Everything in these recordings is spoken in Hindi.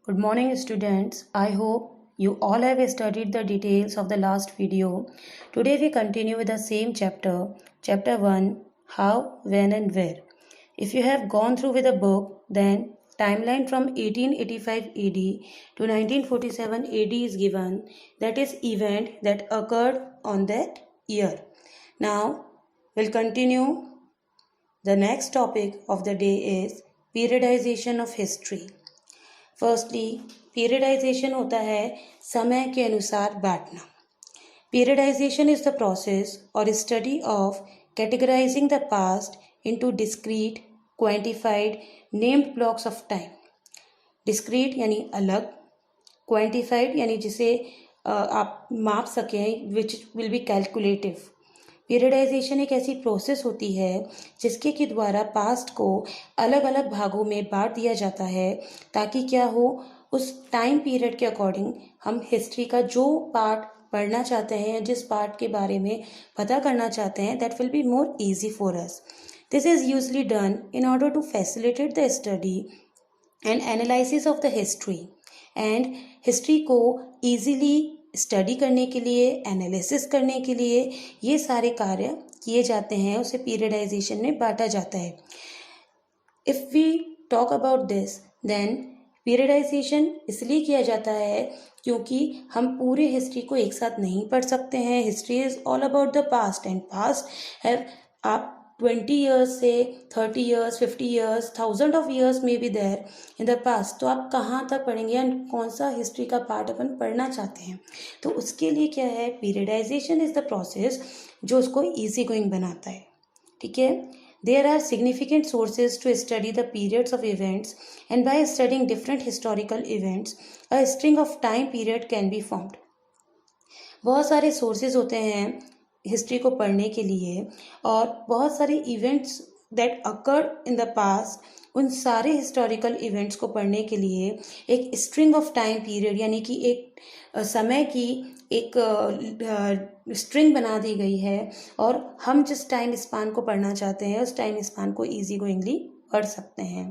Good morning, students. I hope you all have studied the details of the last video. Today we continue with the same chapter, Chapter 1, How, When and Where. If you have gone through with the book, then timeline from 1885 AD to 1947 AD is given, that is event that occurred on that year. Now we'll continue. The next topic of the day is periodization of history. Firstly periodisation होता है समय के अनुसार बांटना. पीरियडाइजेशन इज द प्रोसेस और study of categorising the past into discrete quantified named blocks of time. Discrete यानी अलग, क्वांटिफाइड यानी जिसे आप माप सकें, which will be calculative. Periodisation एक ऐसी प्रोसेस होती है जिसके के द्वारा पास्ट को अलग अलग भागों में बांट दिया जाता है ताकि क्या हो, उस टाइम पीरियड के अकॉर्डिंग हम हिस्ट्री का जो पार्ट पढ़ना चाहते हैं, जिस पार्ट के बारे में पता करना चाहते हैं, that will be more easy for us. This is usually done in order to facilitate the study and analysis of the history. And history को ईजीली स्टडी करने के लिए, एनालिसिस करने के लिए ये सारे कार्य किए जाते हैं, उसे पीरियडाइजेशन में बांटा जाता है. If we talk about this, then periodization इसलिए किया जाता है क्योंकि हम पूरे हिस्ट्री को एक साथ नहीं पढ़ सकते हैं. History is all about the past and past have आप 20 ईयर्स से 30 ईयर्स, 50 ईयर्स, 1000 ऑफ ईयर्स में be there in the past. तो आप कहाँ तक पढ़ेंगे एंड कौन सा हिस्ट्री का पार्ट अपन पढ़ना चाहते हैं. तो उसके लिए क्या है, पीरियडाइजेशन इज़ द प्रोसेस जो उसको ईजी गोइंग बनाता है. ठीक है. There are significant sources to study the periods of events, and by studying different historical events, a string of time period can be formed. बहुत सारे sources होते हैं हिस्ट्री को पढ़ने के लिए, और बहुत सारे events that occurred in the past, उन सारे हिस्टोरिकल इवेंट्स को पढ़ने के लिए एक स्ट्रिंग ऑफ टाइम पीरियड यानी कि एक समय की एक स्ट्रिंग बना दी गई है, और हम जिस टाइम स्पान को पढ़ना चाहते हैं उस टाइम स्पान को ईजी गोइंगली पढ़ सकते हैं.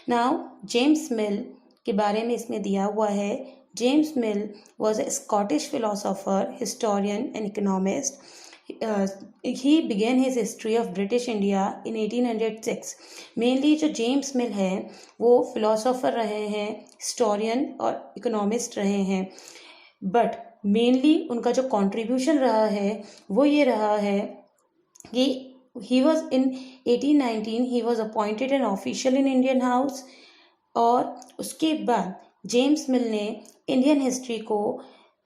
नाउ जेम्स मिल के बारे में इसमें दिया हुआ है. James mill was a Scottish philosopher, historian and economist. He began his history of British India in 1806. Mainly जो जेम्स मिल है वो फिलोसोफर रहे हैं, हिस्टोरियन और इकोनॉमिस्ट रहे हैं, बट मेनली उनका जो कंट्रीब्यूशन रहा है वो ये रहा है कि he was in 1819 he was appointed an official in Indian House. और उसके बाद जेम्स मिल ने इंडियन हिस्ट्री को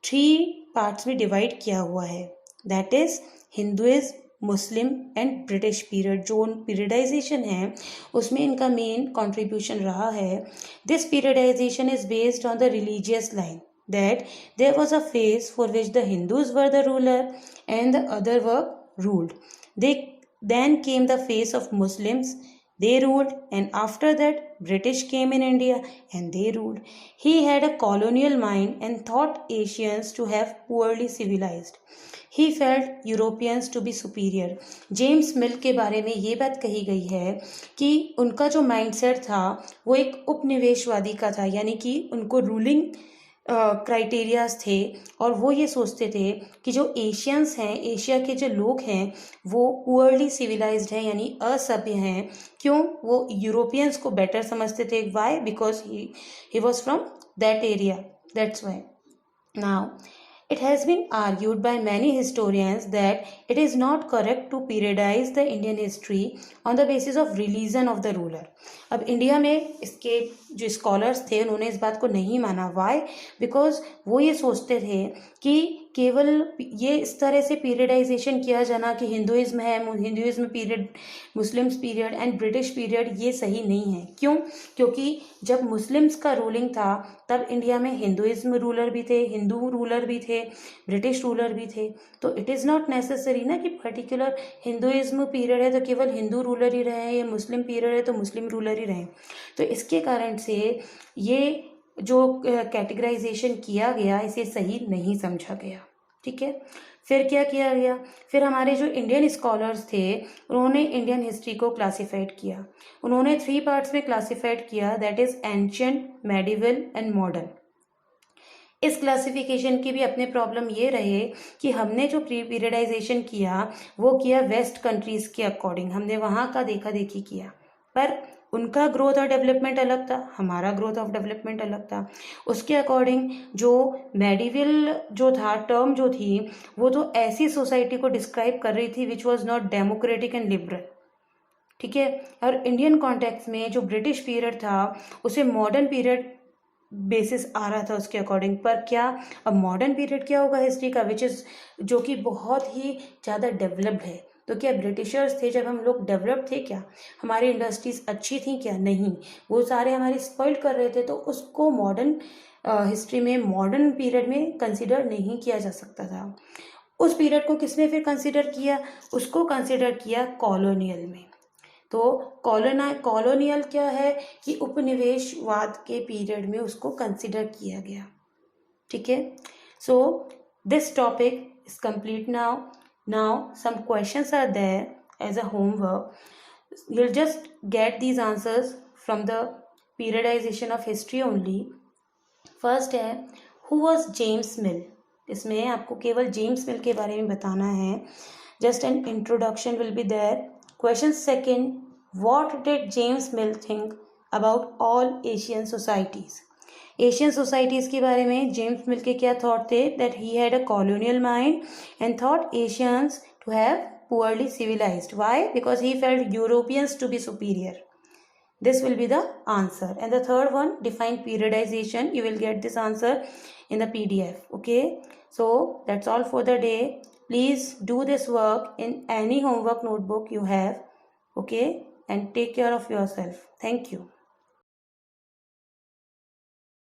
3 पार्ट्स में डिवाइड किया हुआ है, that is Hinduism, Muslim and British period. जो पीरियडाइजेशन है उसमें इनका मेन कंट्रीब्यूशन रहा है. This periodization is based on the religious line that there was a phase for which the Hindus were the ruler and the other were ruled. They then came the phase of Muslims. They ruled, and after that British came in India and they ruled. He had a colonial mind and thought Asians to have poorly civilized. He felt Europeans to be superior. James Mill के बारे में ये बात कही गई है कि उनका जो माइंडसेट था वो एक उपनिवेशवादी का था, यानी कि उनको रूलिंग क्राइटेरियाज थे, और वो ये सोचते थे कि जो एशियंस हैं, एशिया के जो लोग हैं वो पुअरली सिविलाइज्ड हैं, यानी असभ्य हैं. क्यों? वो यूरोपियंस को बेटर समझते थे. Why? Because he was from that area, that's why. Now it has been argued by many historians that it is not correct to periodize the Indian history on the basis of religion of the ruler. अब इंडिया में इसके जो स्कॉलर्स थे उन्होंने इस बात को नहीं माना. वाई? बिकॉज वो ये सोचते थे कि केवल ये इस तरह से पीरियडाइजेशन किया जाना कि हिंदुइज्म है, Hinduism period, Muslims period and British period, ये सही नहीं है. क्यों? क्योंकि जब मुस्लिम्स का रूलिंग था तब इंडिया में हिंदुइज्म रूलर भी थे, हिंदू रूलर भी थे, ब्रिटिश रूलर भी थे. तो इट इज़ नॉट नेसेसरी ना कि पर्टिकुलर हिंदुइज्म पीरियड है तो केवल हिंदू रूलर ही रहे, या मुस्लिम पीरियड है तो मुस्लिम रूलर ही रहे. तो इसके कारण से ये जो कैटेगराइजेशन किया गया इसे सही नहीं समझा गया. ठीक है. फिर क्या किया गया, फिर हमारे जो इंडियन स्कॉलर्स थे उन्होंने इंडियन हिस्ट्री को क्लासिफाइड किया। उन्होंने 3 पार्ट्स में क्लासिफाइड किया, that is ancient, medieval and modern. इस क्लासिफिकेशन की भी अपने प्रॉब्लम ये रहे कि हमने जो पीरियडाइजेशन किया वो किया वेस्ट कंट्रीज के अकॉर्डिंग, हमने वहाँ का देखा देखी किया, पर उनका ग्रोथ और डेवलपमेंट अलग था, हमारा ग्रोथ ऑफ डेवलपमेंट अलग था। उसके अकॉर्डिंग जो मेडिवल जो था टर्म जो थी वो तो ऐसी सोसाइटी को डिस्क्राइब कर रही थी which was not democratic and liberal, ठीक है। और इंडियन कॉन्टेक्स्ट में जो ब्रिटिश पीरियड था उसे मॉडर्न पीरियड बेसिस आ रहा था उसके अकॉर्डिंग। पर क्या अब मॉडर्न पीरियड क्या होगा हिस्ट्री का, विच इज़ जो कि बहुत ही ज़्यादा डेवलप्ड है। तो क्या ब्रिटिशर्स थे जब हम लोग डेवलप्ड थे क्या, हमारी इंडस्ट्रीज अच्छी थी क्या, नहीं, वो सारे हमारे स्पॉइल कर रहे थे। तो उसको मॉडर्न हिस्ट्री में मॉडर्न पीरियड में कंसिडर नहीं किया जा सकता था। उस पीरियड को किसने फिर कंसिडर किया, उसको कंसिडर किया कॉलोनियल में। तो कॉलोनियल क्या है कि उपनिवेशवाद के पीरियड में उसको कंसिडर किया गया, ठीक है। So this topic is complete now some questions are there as a homework, you'll just get these answers from the periodization of history only. First है, who was जेम्स मिल, इसमें आपको केवल जेम्स मिल के बारे में बताना है, just an introduction will be there. Question second, what did James Mill think about all Asian societies? Asian societies के बारे में जेम्स मिल के क्या थॉट थे, that he had a colonial mind and thought Asians to have poorly civilised, why, because he felt Europeans to be superior. This will be the answer. And the third one, define periodization. You will get this answer in the PDF. Okay. So that's all for the day. Please do this work in any homework notebook you have. Okay. And take care of yourself. Thank you.